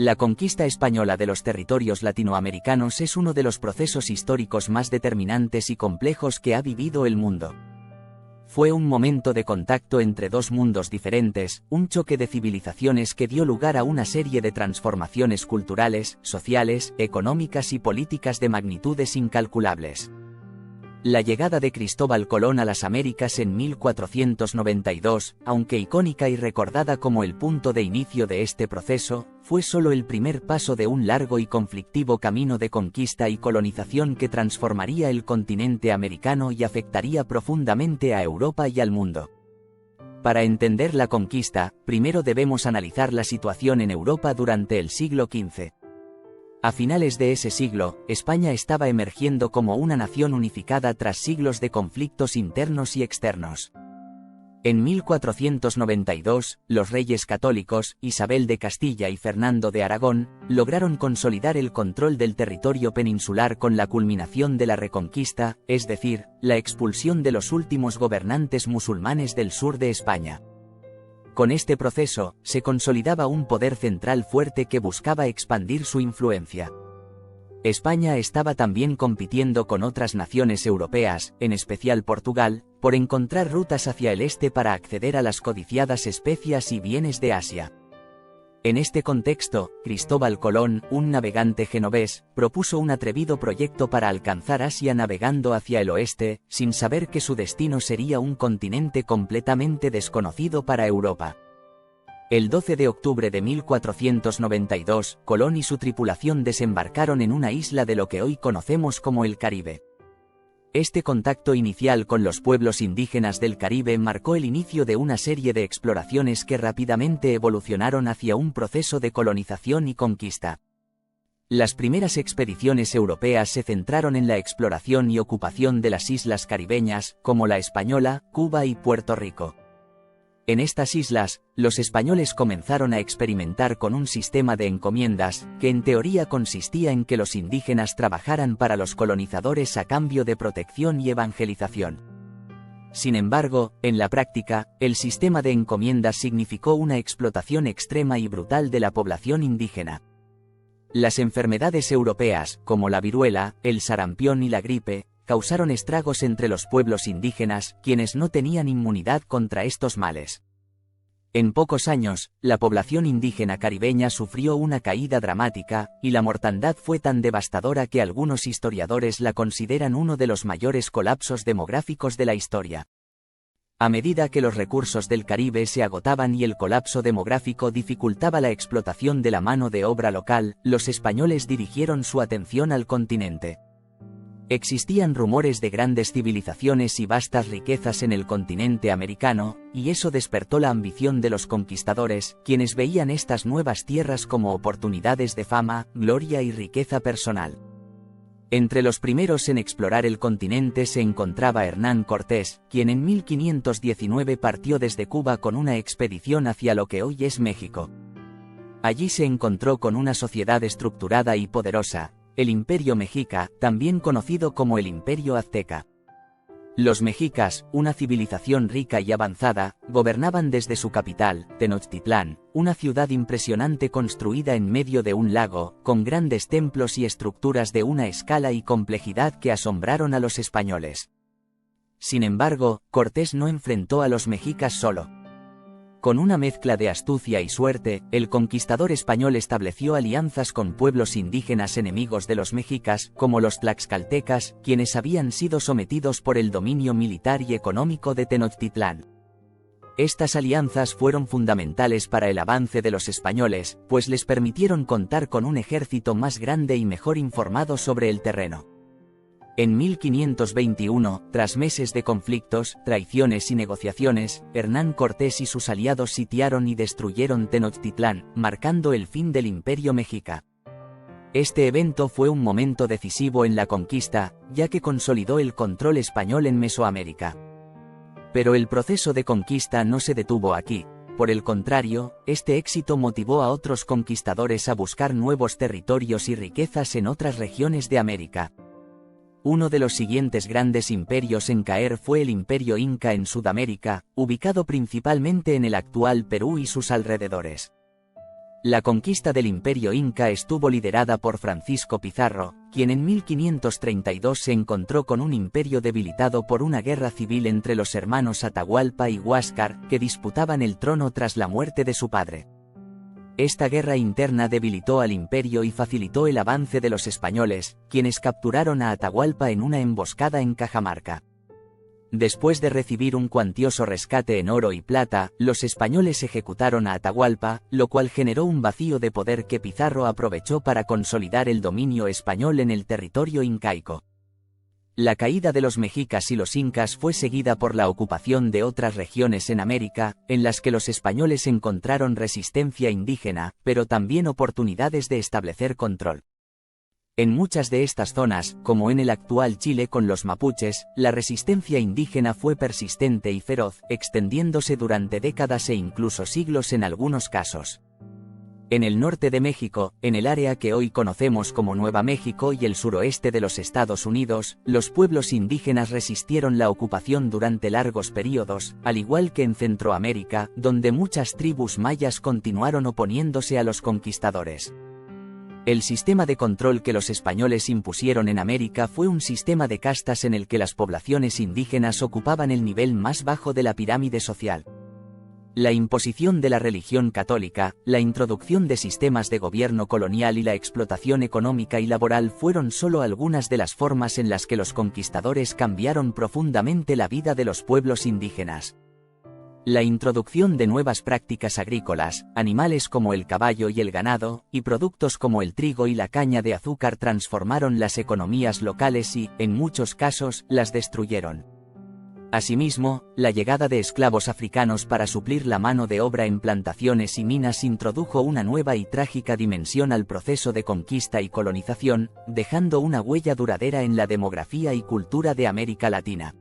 La conquista española de los territorios latinoamericanos es uno de los procesos históricos más determinantes y complejos que ha vivido el mundo. Fue un momento de contacto entre dos mundos diferentes, un choque de civilizaciones que dio lugar a una serie de transformaciones culturales, sociales, económicas y políticas de magnitudes incalculables. La llegada de Cristóbal Colón a las Américas en 1492, aunque icónica y recordada como el punto de inicio de este proceso, fue solo el primer paso de un largo y conflictivo camino de conquista y colonización que transformaría el continente americano y afectaría profundamente a Europa y al mundo. Para entender la conquista, primero debemos analizar la situación en Europa durante el siglo XV. A finales de ese siglo, España estaba emergiendo como una nación unificada tras siglos de conflictos internos y externos. En 1492, los reyes católicos, Isabel de Castilla y Fernando de Aragón, lograron consolidar el control del territorio peninsular con la culminación de la Reconquista, es decir, la expulsión de los últimos gobernantes musulmanes del sur de España. Con este proceso, se consolidaba un poder central fuerte que buscaba expandir su influencia. España estaba también compitiendo con otras naciones europeas, en especial Portugal, por encontrar rutas hacia el este para acceder a las codiciadas especias y bienes de Asia. En este contexto, Cristóbal Colón, un navegante genovés, propuso un atrevido proyecto para alcanzar Asia navegando hacia el oeste, sin saber que su destino sería un continente completamente desconocido para Europa. El 12 de octubre de 1492, Colón y su tripulación desembarcaron en una isla de lo que hoy conocemos como el Caribe. Este contacto inicial con los pueblos indígenas del Caribe marcó el inicio de una serie de exploraciones que rápidamente evolucionaron hacia un proceso de colonización y conquista. Las primeras expediciones europeas se centraron en la exploración y ocupación de las islas caribeñas, como la Española, Cuba y Puerto Rico. En estas islas, los españoles comenzaron a experimentar con un sistema de encomiendas, que en teoría consistía en que los indígenas trabajaran para los colonizadores a cambio de protección y evangelización. Sin embargo, en la práctica, el sistema de encomiendas significó una explotación extrema y brutal de la población indígena. Las enfermedades europeas, como la viruela, el sarampión y la gripe, causaron estragos entre los pueblos indígenas, quienes no tenían inmunidad contra estos males. En pocos años, la población indígena caribeña sufrió una caída dramática, y la mortandad fue tan devastadora que algunos historiadores la consideran uno de los mayores colapsos demográficos de la historia. A medida que los recursos del Caribe se agotaban y el colapso demográfico dificultaba la explotación de la mano de obra local, los españoles dirigieron su atención al continente. Existían rumores de grandes civilizaciones y vastas riquezas en el continente americano, y eso despertó la ambición de los conquistadores, quienes veían estas nuevas tierras como oportunidades de fama, gloria y riqueza personal. Entre los primeros en explorar el continente se encontraba Hernán Cortés, quien en 1519 partió desde Cuba con una expedición hacia lo que hoy es México. Allí se encontró con una sociedad estructurada y poderosa, el Imperio Mexica, también conocido como el Imperio Azteca. Los mexicas, una civilización rica y avanzada, gobernaban desde su capital, Tenochtitlán, una ciudad impresionante construida en medio de un lago, con grandes templos y estructuras de una escala y complejidad que asombraron a los españoles. Sin embargo, Cortés no enfrentó a los mexicas solo. Con una mezcla de astucia y suerte, el conquistador español estableció alianzas con pueblos indígenas enemigos de los mexicas, como los tlaxcaltecas, quienes habían sido sometidos por el dominio militar y económico de Tenochtitlán. Estas alianzas fueron fundamentales para el avance de los españoles, pues les permitieron contar con un ejército más grande y mejor informado sobre el terreno. En 1521, tras meses de conflictos, traiciones y negociaciones, Hernán Cortés y sus aliados sitiaron y destruyeron Tenochtitlán, marcando el fin del Imperio Mexica. Este evento fue un momento decisivo en la conquista, ya que consolidó el control español en Mesoamérica. Pero el proceso de conquista no se detuvo aquí. Por el contrario, este éxito motivó a otros conquistadores a buscar nuevos territorios y riquezas en otras regiones de América. Uno de los siguientes grandes imperios en caer fue el Imperio Inca en Sudamérica, ubicado principalmente en el actual Perú y sus alrededores. La conquista del Imperio Inca estuvo liderada por Francisco Pizarro, quien en 1532 se encontró con un imperio debilitado por una guerra civil entre los hermanos Atahualpa y Huáscar, que disputaban el trono tras la muerte de su padre. Esta guerra interna debilitó al imperio y facilitó el avance de los españoles, quienes capturaron a Atahualpa en una emboscada en Cajamarca. Después de recibir un cuantioso rescate en oro y plata, los españoles ejecutaron a Atahualpa, lo cual generó un vacío de poder que Pizarro aprovechó para consolidar el dominio español en el territorio incaico. La caída de los mexicas y los incas fue seguida por la ocupación de otras regiones en América, en las que los españoles encontraron resistencia indígena, pero también oportunidades de establecer control. En muchas de estas zonas, como en el actual Chile con los mapuches, la resistencia indígena fue persistente y feroz, extendiéndose durante décadas e incluso siglos en algunos casos. En el norte de México, en el área que hoy conocemos como Nueva México y el suroeste de los Estados Unidos, los pueblos indígenas resistieron la ocupación durante largos periodos, al igual que en Centroamérica, donde muchas tribus mayas continuaron oponiéndose a los conquistadores. El sistema de control que los españoles impusieron en América fue un sistema de castas en el que las poblaciones indígenas ocupaban el nivel más bajo de la pirámide social. La imposición de la religión católica, la introducción de sistemas de gobierno colonial y la explotación económica y laboral fueron solo algunas de las formas en las que los conquistadores cambiaron profundamente la vida de los pueblos indígenas. La introducción de nuevas prácticas agrícolas, animales como el caballo y el ganado, y productos como el trigo y la caña de azúcar transformaron las economías locales y, en muchos casos, las destruyeron. Asimismo, la llegada de esclavos africanos para suplir la mano de obra en plantaciones y minas introdujo una nueva y trágica dimensión al proceso de conquista y colonización, dejando una huella duradera en la demografía y cultura de América Latina.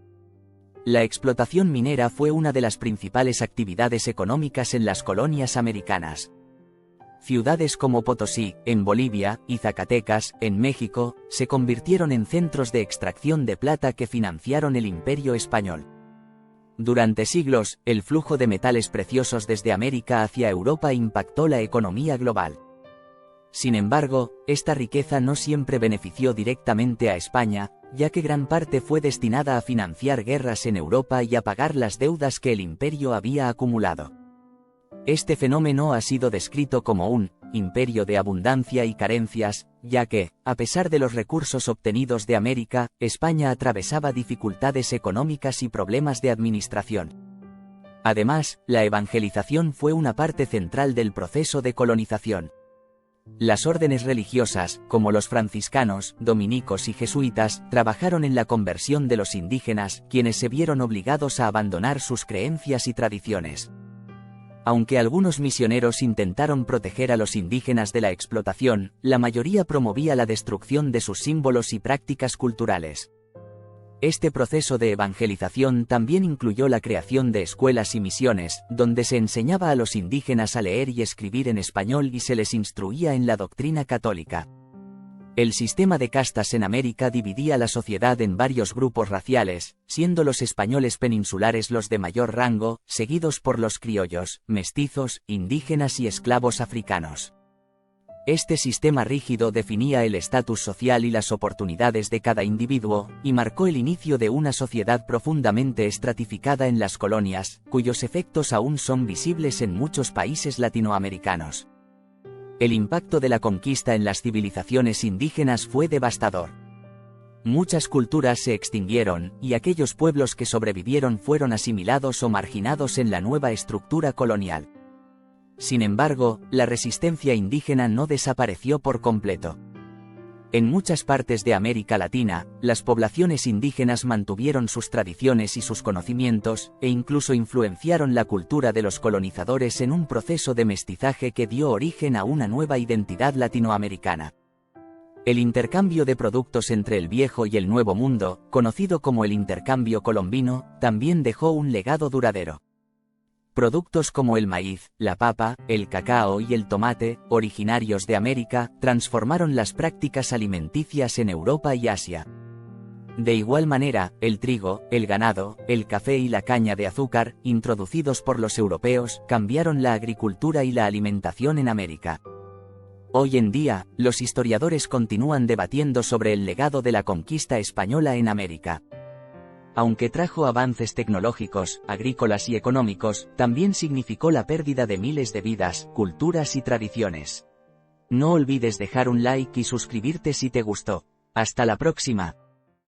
La explotación minera fue una de las principales actividades económicas en las colonias americanas. Ciudades como Potosí, en Bolivia, y Zacatecas, en México, se convirtieron en centros de extracción de plata que financiaron el Imperio Español. Durante siglos, el flujo de metales preciosos desde América hacia Europa impactó la economía global. Sin embargo, esta riqueza no siempre benefició directamente a España, ya que gran parte fue destinada a financiar guerras en Europa y a pagar las deudas que el imperio había acumulado. Este fenómeno ha sido descrito como un imperio de abundancia y carencias, ya que, a pesar de los recursos obtenidos de América, España atravesaba dificultades económicas y problemas de administración. Además, la evangelización fue una parte central del proceso de colonización. Las órdenes religiosas, como los franciscanos, dominicos y jesuitas, trabajaron en la conversión de los indígenas, quienes se vieron obligados a abandonar sus creencias y tradiciones. Aunque algunos misioneros intentaron proteger a los indígenas de la explotación, la mayoría promovía la destrucción de sus símbolos y prácticas culturales. Este proceso de evangelización también incluyó la creación de escuelas y misiones, donde se enseñaba a los indígenas a leer y escribir en español y se les instruía en la doctrina católica. El sistema de castas en América dividía la sociedad en varios grupos raciales, siendo los españoles peninsulares los de mayor rango, seguidos por los criollos, mestizos, indígenas y esclavos africanos. Este sistema rígido definía el estatus social y las oportunidades de cada individuo, y marcó el inicio de una sociedad profundamente estratificada en las colonias, cuyos efectos aún son visibles en muchos países latinoamericanos. El impacto de la conquista en las civilizaciones indígenas fue devastador. Muchas culturas se extinguieron, y aquellos pueblos que sobrevivieron fueron asimilados o marginados en la nueva estructura colonial. Sin embargo, la resistencia indígena no desapareció por completo. En muchas partes de América Latina, las poblaciones indígenas mantuvieron sus tradiciones y sus conocimientos, e incluso influenciaron la cultura de los colonizadores en un proceso de mestizaje que dio origen a una nueva identidad latinoamericana. El intercambio de productos entre el Viejo y el Nuevo Mundo, conocido como el intercambio colombino, también dejó un legado duradero. Productos como el maíz, la papa, el cacao y el tomate, originarios de América, transformaron las prácticas alimenticias en Europa y Asia. De igual manera, el trigo, el ganado, el café y la caña de azúcar, introducidos por los europeos, cambiaron la agricultura y la alimentación en América. Hoy en día, los historiadores continúan debatiendo sobre el legado de la conquista española en América. Aunque trajo avances tecnológicos, agrícolas y económicos, también significó la pérdida de miles de vidas, culturas y tradiciones. No olvides dejar un like y suscribirte si te gustó. Hasta la próxima.